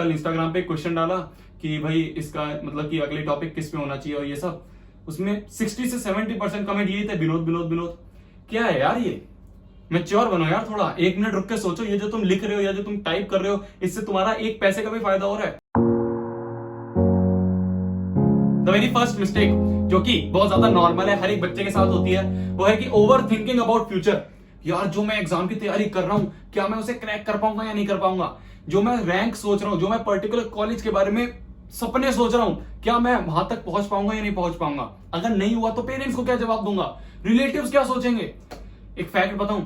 कल इंस्टाग्राम पे क्वेश्चन डाला कि भाई इसका मतलब कि अगले टॉपिक किस पे होना चाहिए और ये सब, उसमें 60 से 70% कमेंट यही थे, विनोद विनोद विनोद। क्या है यार ये, मैच्योर बनो यार थोड़ा, 1 मिनट रुक के सोचो, ये जो तुम लिख रहे हो या जो तुम टाइप कर रहे हो इससे तुम्हारा एक पैसे का भी फायदा हो रहा है। द वेरी फर्स्ट मिस्टेक जो कि बहुत ज्यादा नॉर्मल है, हर एक बच्चे के साथ होती है, वो है कि ओवर थिंकिंग अबाउट फ्यूचर। यार जो मैं एग्जाम की तैयारी कर रहा हूं, क्या मैं उसे क्रैक कर पाऊंगा या नहीं कर पाऊंगा? जो मैं रैंक सोच रहा हूं, जो मैं पर्टिकुलर कॉलेज के बारे में सपने सोच रहा हूं, क्या मैं वहां तक पहुंच पाऊंगा या नहीं पहुंच पाऊंगा? अगर नहीं हुआ तो पेरेंट्स को क्या जवाब दूंगा, रिलेटिव्स क्या सोचेंगे? एक फैक्ट बताऊं,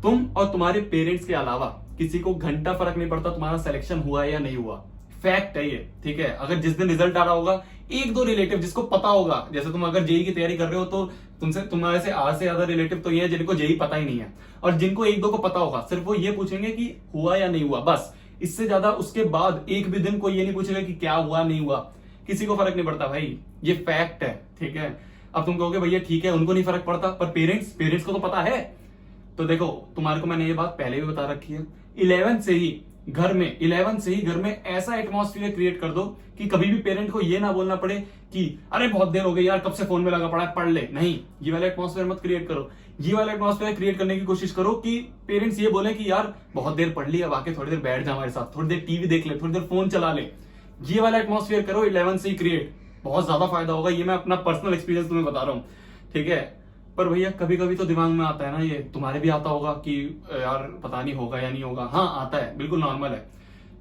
तुम और तुम्हारे पेरेंट्स के अलावा किसी को घंटा फर्क नहीं पड़ता तुम्हारा सिलेक्शन हुआ या नहीं हुआ। फैक्ट है ये, ठीक है। अगर जिस दिन रिजल्ट आ रहा होगा, एक दो रिलेटिव जिसको पता होगा, जैसे तुम अगर जेई की तैयारी कर रहे हो तो तुम्हारे से आज से ज्यादा रिलेटिव तो ये है जिनको जेई पता ही नहीं है, और जिनको एक दो को पता होगा सिर्फ वो ये पूछेंगे कि हुआ या नहीं हुआ, बस। इससे ज्यादा उसके बाद एक भी दिन कोई ये नहीं पूछेगा कि क्या हुआ नहीं हुआ, किसी को फर्क नहीं पड़ता भाई, ये फैक्ट है, ठीक है। अब तुम कहोगे भैया ठीक है उनको नहीं फर्क पड़ता, पर पेरेंट्स को तो पता है। तो देखो तुम्हारे को मैंने ये बात पहले भी बता रखी है, 11 से ही घर में ऐसा एटमॉस्फेयर क्रिएट कर दो कि कभी भी पेरेंट को ये ना बोलना पड़े कि अरे बहुत देर हो गई यार, कब से फोन में लगा पड़ा है, पढ़ ले। नहीं, ये वाला एटमॉस्फेयर मत क्रिएट करो। ये वाला एटमॉस्फेयर क्रिएट करने की कोशिश करो कि पेरेंट्स ये बोले कि यार बहुत देर पढ़ ली, अब आके थोड़ी देर बैठ जा हमारे साथ, थोड़ी देर टीवी देख ले, थोड़ी देर फोन चला ले। ये वाला एटमॉस्फेयर करो 11 से ही क्रिएट, बहुत ज्यादा फायदा होगा। ये मैं अपना पर्सनल एक्सपीरियंस तुम्हें बता रहा हूँ, ठीक है। पर भैया कभी कभी तो दिमाग में आता है ना, ये तुम्हारे भी आता होगा कि यार पता नहीं होगा या नहीं होगा। हाँ आता है, बिल्कुल नॉर्मल है।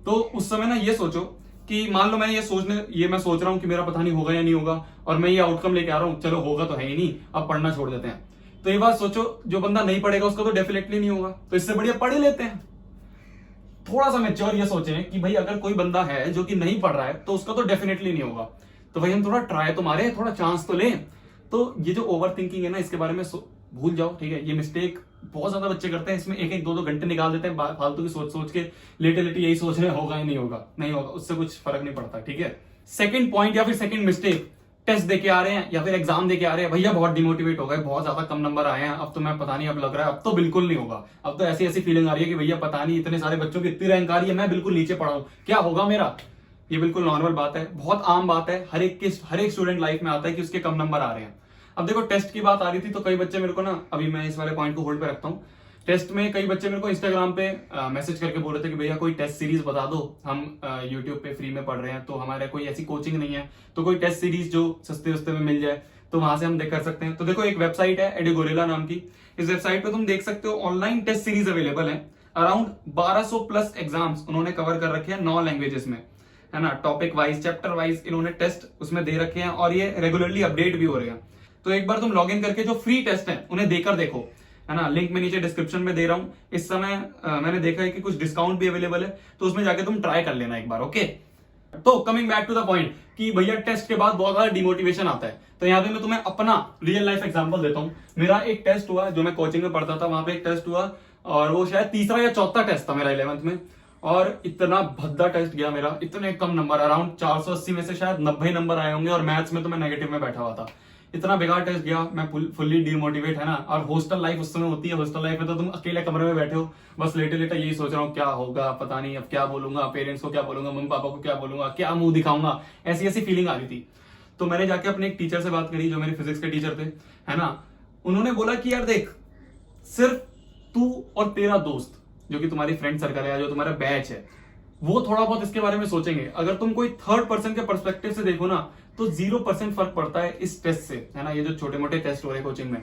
तो उस समय ना ये सोचो कि मान लो मैं मैं सोच रहा हूँ कि मेरा पता नहीं होगा या नहीं होगा, और मैं ये आउटकम लेके आ रहा हूँ, चलो होगा तो है ही नहीं, अब पढ़ना छोड़ देते हैं। तो ये बात सोचो, जो बंदा नहीं पढ़ेगा उसका तो डेफिनेटली नहीं होगा, तो इससे बढ़िया पढ़ ही लेते हैं। थोड़ा सा मेच्योर ये सोचें कि भाई अगर कोई बंदा है जो कि नहीं पढ़ रहा है तो उसका तो डेफिनेटली नहीं होगा, तो भाई हम थोड़ा ट्राई तो मारे, थोड़ा चांस तो लें। तो ये जो ओवर थिंकिंग है ना, इसके बारे में भूल जाओ, ठीक है। ये मिस्टेक बहुत ज्यादा बच्चे करते हैं, इसमें एक एक दो दो घंटे निकाल देते हैं फालतू की सोच के, लेटे यही सोच रहे होगा या नहीं होगा, नहीं होगा, उससे कुछ फर्क नहीं पड़ता, ठीक है। सेकंड पॉइंट या फिर सेकंड मिस्टेक, टेस्ट देके आ रहे हैं या फिर एग्जाम देके आ रहे हैं, भैया बहुत डिमोटिवेट हो गए, बहुत ज्यादा कम नंबर आए हैं, अब तो मैं पता नहीं, अब लग रहा है अब तो बिल्कुल नहीं होगा, अब तो ऐसी ऐसी फीलिंग आ रही है कि भैया पता नहीं इतने सारे बच्चों की इतनी रैंक आ रही है, मैं बिल्कुल नीचे पड़ा हूं, क्या होगा मेरा? ये बिल्कुल नॉर्मल बात है, बहुत आम बात है, हर एक स्टूडेंट लाइफ में आता है कि उसके कम नंबर आ रहे हैं। अब देखो टेस्ट की बात आ रही थी तो कई बच्चे मेरे को ना, अभी मैं इस वाले पॉइंट को होल्ड पे रखता हूँ, टेस्ट में कई बच्चे मेरे को इंस्टाग्राम पे मैसेज करके बोल रहे थे कि भैया कोई टेस्ट सीरीज बता दो, हम यूट्यूब पे फ्री में पढ़ रहे हैं, तो हमारे कोई ऐसी कोचिंग नहीं है, तो कोई टेस्ट सीरीज जो सस्ते सस्ते में मिल जाए तो वहां से हम देख कर सकते हैं। तो देखो एक वेबसाइट है एडिगोरिल्ला नाम की, इस वेबसाइट पे तुम देख सकते हो ऑनलाइन टेस्ट सीरीज अवेलेबल है, अराउंड 1200 प्लस एग्जाम्स उन्होंने कवर कर रखे हैं 9 लैंग्वेजेस में, है ना। टॉपिक वाइज, चैप्टर वाइज इन्होंने टेस्ट उसमें दे रखे हैं और ये रेगुलरली अपडेट भी हो रहे हैं। तो एक बार तुम लॉग इन करके जो फ्री टेस्ट है उन्हें देकर देखो, है ना। लिंक में नीचे डिस्क्रिप्शन में दे रहा हूं। इस समय मैंने देखा है कि कुछ डिस्काउंट भी अवेलेबल है, तो उसमें जाके तुम ट्राई कर लेना एक बार, ओके। तो coming back to the point कि भैया टेस्ट के बाद बहुत ज्यादा डिमोटिवेशन आता है, तो यहाँ पे मैं तुम्हें अपना रियल लाइफ एग्जांपल देता हूँ। मेरा एक टेस्ट हुआ, जो मैं कोचिंग में पढ़ता था वहां पे एक टेस्ट हुआ, और वो शायद तीसरा या चौथा टेस्ट था मेरा 11th में, और इतना भद्दा टेस्ट गया मेरा, इतने कम नंबर, अराउंड 480 में से शायद 90 नंबर आए होंगे, और मैथ्स में तो मैं नेगेटिव में बैठा हुआ था। इतना बेकार टेस्ट गया, मैं फुल्ली डिमोटिवेट, है ना। और हॉस्टल लाइफ उस समय होती है, हॉस्टल लाइफ में तो तुम अकेले कमरे में बैठे हो, बस लेटे लेटे यही सोच रहा हूँ क्या होगा, पता नहीं अब क्या बोलूंगा, पेरेंट्स को क्या बोलूंगा, मम्मी पापा को क्या बोलूंगा, क्या मुंह दिखाऊंगा, ऐसी ऐसी फीलिंग आ रही थी। तो मैंने जाके अपने एक टीचर से बात करी, जो मेरे फिजिक्स के टीचर थे, है ना। उन्होंने बोला कि यार देख, सिर्फ तू और तेरा दोस्त जो कि तुम्हारी फ्रेंड सर्कल है, जो तुम्हारा बैच है, वो थोड़ा बहुत इसके बारे में सोचेंगे। अगर तुम कोई थर्ड पर्सन के पर्सपेक्टिव से देखो ना, तो 0% फर्क पड़ता है इस टेस्ट से, है ना। ये जो छोटे मोटे टेस्ट हो रहे कोचिंग में,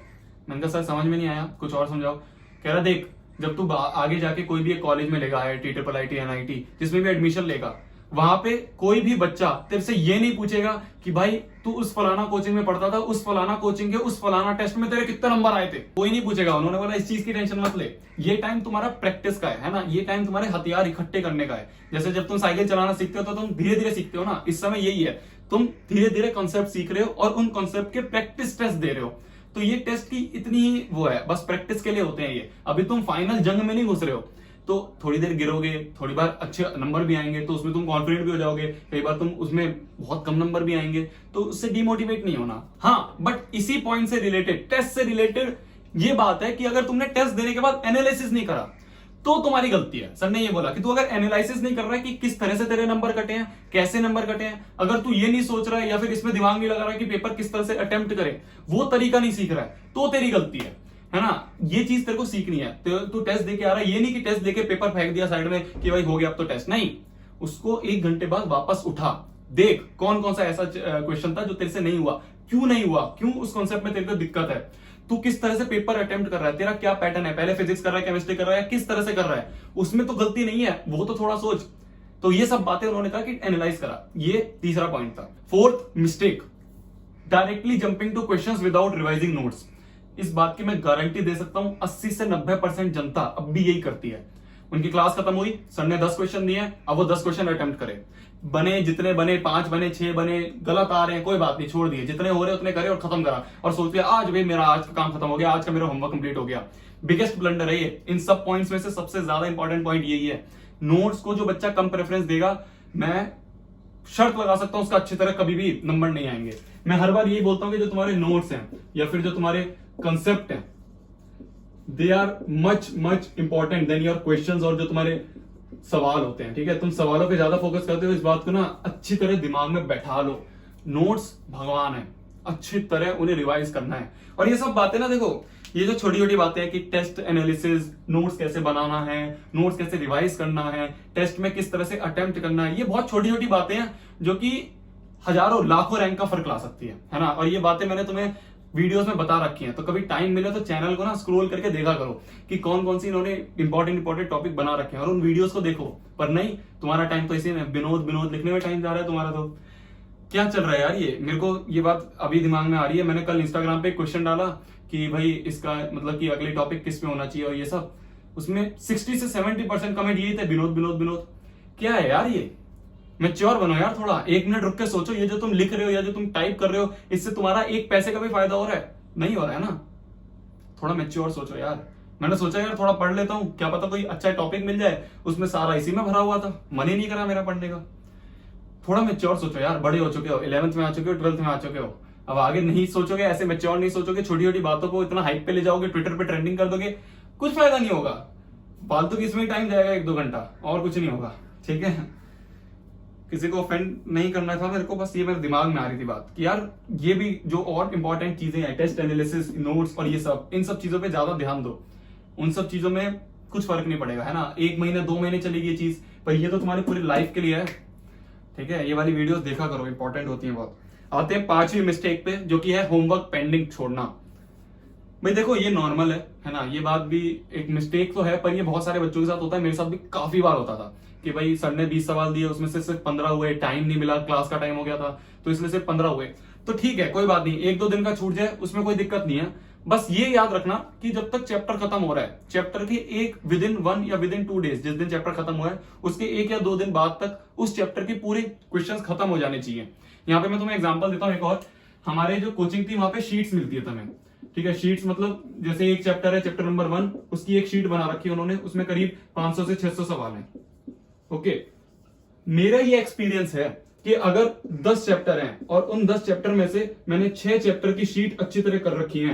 मैंने कहा सर समझ में नहीं आया, कुछ और समझाओ। कह रहा देख, जब तू आगे जाके कोई भी एक कॉलेज में लेगा, IIT, IIIT, NIT, जिसमें भी एडमिशन लेगा, वहां पे कोई भी बच्चा तेरे से ये नहीं पूछेगा कि भाई तू उस फलाना कोचिंग में पढ़ता था, उस फलाना कोचिंग के उस फलाना टेस्ट में तेरे कितने नंबर आए थे, कोई नहीं पूछेगा। उन्होंने बोला इस चीज की टेंशन मत ले, ये टाइम तुम्हारा प्रैक्टिस का है ना, ये टाइम तुम्हारे हथियार इकट्ठे करने का है। जैसे जब तुम साइकिल चलाना सीखते हो तो तुम धीरे धीरे सीखते हो ना, इस समय यही है, तुम धीरे धीरे कॉन्सेप्ट सीख रहे हो और उन कॉन्सेप्ट के प्रैक्टिस टेस्ट दे रहे हो। तो ये टेस्ट की इतनी ही वो है, बस प्रैक्टिस के लिए होते हैं ये, अभी तुम फाइनल जंग में नहीं घुस रहे हो। तो थोड़ी देर गिरोगे, थोड़ी बार अच्छे नंबर भी आएंगे तो उसमें तुम कॉन्फिडेंट भी हो जाओगे, कई बार तुम उसमें बहुत कम नंबर भी आएंगे, तो उससे डिमोटिवेट नहीं होना। हाँ, बट इसी पॉइंट से रिलेटेड, टेस्ट से रिलेटेड ये बात है कि अगर तुमने टेस्ट देने के बाद एनालिसिस नहीं करा, तो तुम्हारी गलती है। सर ने ये बोला कि तू अगर एनालिसिस नहीं कर रहा है कि किस तरह से तेरे नंबर कटे हैं, कैसे नंबर कटे हैं, अगर तू ये नहीं सोच रहा है या फिर इसमें दिमाग नहीं लगा रहा है कि पेपर किस तरह से अटेम्प्ट करे, वो तरीका नहीं सीख रहा है, तो तेरी गलती है ना। ये चीज तेरे को सीखनी है। तो तू टेस्ट देके आ रहा है, ये नहीं कि टेस्ट देके पेपर फेंक दिया साइड में कि भाई हो गया अब तो टेस्ट, नहीं, उसको 1 घंटे बाद वापस उठा, देख कौन कौन सा ऐसा क्वेश्चन था जो तेरे से नहीं हुआ, क्यों नहीं हुआ, क्यों उस कॉन्सेप्ट में तेरे को दिक्कत है, तू किस तरह से पेपर अटेम्प्ट कर रहा है, तेरा क्या पैटर्न है, पहले फिजिक्स कर रहा है, केमिस्ट्री कर रहा है, किस तरह से कर रहा है, उसमें तो गलती नहीं है, वो तो थोड़ा सोच। तो ये सब बातें उन्होंने कहा कि एनालाइज करा। ये तीसरा पॉइंट था। Fourth mistake, directly jumping two questions without revising notes. इस बात की मैं गारंटी दे सकता हूं 80 से 90% जनता अब भी यही करती है। उनकी क्लास खत्म हुई, सर ने 10 क्वेश्चन दिए, अब वो 10 क्वेश्चन अटेम्प्ट करे, बने जितने बने, 5 बने, 6 बने, गलत आ रहे हैं कोई बात नहीं, छोड़ दिए, जितने हो रहे उतने करे और खत्म करा, और सोचते आज भाई मेरा आज का काम खत्म हो गया, आज का मेरा होमवर्क कंप्लीट हो गया। बिगेस्ट ब्लंडर है ये। इन सब पॉइंट्स में से सबसे ज्यादा इंपॉर्टेंट पॉइंट यही है। नोट्स को जो बच्चा कम प्रेफरेंस देगा, मैं शर्त लगा सकता हूं उसका अच्छी तरह कभी भी नंबर नहीं आएंगे। मैं हर बार यही बोलता हूं कि जो तुम्हारे नोट्स हैं या फिर जो तुम्हारे कंसेप्ट हैं, they are much much important than your questions, और जो तुम्हारे सवाल होते हैं, ठीक है, तुम सवालों पे ज्यादा फोकस करते हो। इस बात को ना अच्छी तरह दिमाग में बैठा लो। नोट्स भगवान है, अच्छी तरह उन्हें रिवाइज करना है। और ये सब बातें ना, देखो ये जो छोटी छोटी बातें हैं कि टेस्ट एनालिसिस, नोट्स कैसे बनाना है, नोट्स कैसे रिवाइज करना है, टेस्ट में किस तरह से अटेम्प्ट करना है, ये बहुत छोटी छोटी बातें हैं जो कि हजारों लाखों रैंक का फर्क ला सकती है ना। और ये बातें मैंने तुम्हें वीडियोस में बता रखी हैं, तो कभी टाइम मिले तो चैनल को ना स्क्रॉल करके देखा करो कि कौन कौन सी इन्होंने इंपॉर्टेंट टॉपिक बना रखे हैं, और उन वीडियोस को देखो। पर नहीं, तुम्हारा टाइम तो इसी में विनोद लिखने में टाइम जा रहा है तुम्हारा। तो क्या चल रहा है यार, ये मेरे को ये बात अभी दिमाग में आ रही है। मैंने कल इंस्टाग्राम पे एक क्वेश्चन डाला कि भाई इसका मतलब कि अगले टॉपिक किस पे होना चाहिए और ये सब, उसमें 60 से 70% कमेंट यही थे, विनोद। क्या है यार ये, मैच्योर बनो यार थोड़ा, 1 मिनट रुक के सोचो। ये जो तुम लिख रहे हो या जो तुम टाइप कर रहे हो, इससे तुम्हारा 1 पैसे का भी फायदा हो रहा है? नहीं हो रहा है ना। थोड़ा मैच्योर सोचो यार। मैंने सोचा यार थोड़ा पढ़ लेता हूँ, क्या पता कोई अच्छा टॉपिक मिल जाए, उसमें सारा इसी में भरा हुआ था, मन ही नहीं करा मेरा पढ़ने का। थोड़ा मैच्योर सोचो यार, बड़े हो चुके हो, 11th में आ चुके हो, 12th में आ चुके हो, अब आगे नहीं सोचोगे, ऐसे मैच्योर नहीं सोचोगे, छोटी छोटी बातों को इतना हाइप पे ले जाओगे, ट्विटर पे ट्रेंडिंग कर दोगे, कुछ फायदा नहीं होगा। फालतू की इसमें टाइम जाएगा 1-2 घंटा, और कुछ नहीं होगा। ठीक है, किसी को ऑफेंड नहीं करना था मेरे को, बस ये मेरे दिमाग में आ रही थी बात कि यार ये भी जो और इंपॉर्टेंट चीजें हैं, टेस्ट एनालिसिस, नोट्स और ये सब, इन सब चीजों पे ज्यादा ध्यान दो। उन सब चीजों में कुछ फर्क नहीं पड़ेगा, है ना। 1 महीने 2 महीने चलेगी ये चीज, पर ये तो तुम्हारी पूरी लाइफ के लिए है। ठीक है, ये वाली वीडियोस देखा करो, इंपॉर्टेंट होती है बहुत। आते हैं 5वीं मिस्टेक पे, जो कि है होमवर्क पेंडिंग छोड़ना। भाई देखो, ये नॉर्मल है ना, ये बात भी एक मिस्टेक तो है, पर ये बहुत सारे बच्चों के साथ होता है। मेरे साथ भी काफी बार होता था कि भाई सर ने 20 सवाल दिए, उसमें से सिर्फ 15 हुए, टाइम नहीं मिला, क्लास का टाइम हो गया था तो इसलिए सिर्फ 15 हुए। तो ठीक है, कोई बात नहीं, 1-2 दिन का छूट जाए उसमें कोई दिक्कत नहीं है। बस ये याद रखना कि जब तक चैप्टर खत्म हो रहा है, चैप्टर के एक विदिन 1 या विदिन 2 डेज, जिस दिन चैप्टर खत्म हुआ है उसके 1 या 2 दिन बाद तक उस चैप्टर की पूरी क्वेश्चंस खत्म हो जाने चाहिए। यहाँ पे मैं तुम्हें एग्जांपल देता हूँ एक और। हमारे जो कोचिंग थी वहां पे शीट्स मिलती है तुम्हें, ठीक है। शीट्स मतलब जैसे एक चैप्टर है, चैप्टर नंबर 1, उसकी एक शीट बना रखी है उन्होंने, उसमें करीब 500 से 600 सवाल हैं। ओके, मेरा ये एक्सपीरियंस है कि अगर 10 चैप्टर हैं और उन 10 चैप्टर में से मैंने 6 चैप्टर की शीट अच्छी तरह कर रखी है,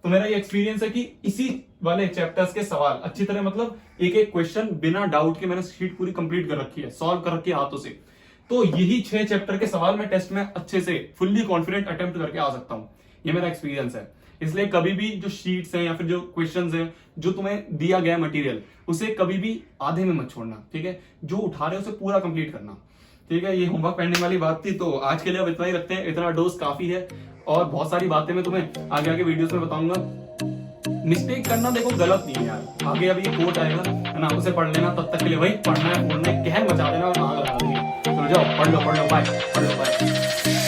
तो मेरा ये एक्सपीरियंस है कि इसी वाले चैप्टर्स के सवाल अच्छी तरह, मतलब एक एक क्वेश्चन बिना डाउट के मैंने शीट पूरी कंप्लीट कर रखी है, सॉल्व कर रखी है हाथों से। तो यही 6 चैप्टर के सवाल मैं टेस्ट में अच्छे से फुल्ली कॉन्फिडेंट अटेम्प्ट करके आ सकता हूं। ये मेरा एक्सपीरियंस है। इसलिए कभी भी जो शीट्स हैं या फिर जो क्वेश्चंस हैं, जो तुम्हें दिया गया मटेरियल, उसे कभी भी आधे में मत छोड़ना। ठीक है, जो उठा रहे हो उसे पूरा कंप्लीट करना। ठीक है, ये होमवर्क पेंडिंग वाली बात थी। तो आज के लिए अब इतना ही रखते हैं, इतना डोज काफी है, और बहुत सारी बातें मैं तुम्हें आगे आगे वीडियोस में बताऊंगा। मिस्टेक करना देखो गलत नहीं है यार। आगे अभी ये कोट आएगा, है ना, उसे पढ़ लेना। तब तक के लिए भाई पढ़ना है, पढ़ना है, कहर मचा देना और आग लगा देंगे। तो जाओ पढ़ लो, बाय, पढ़ लो, बाय।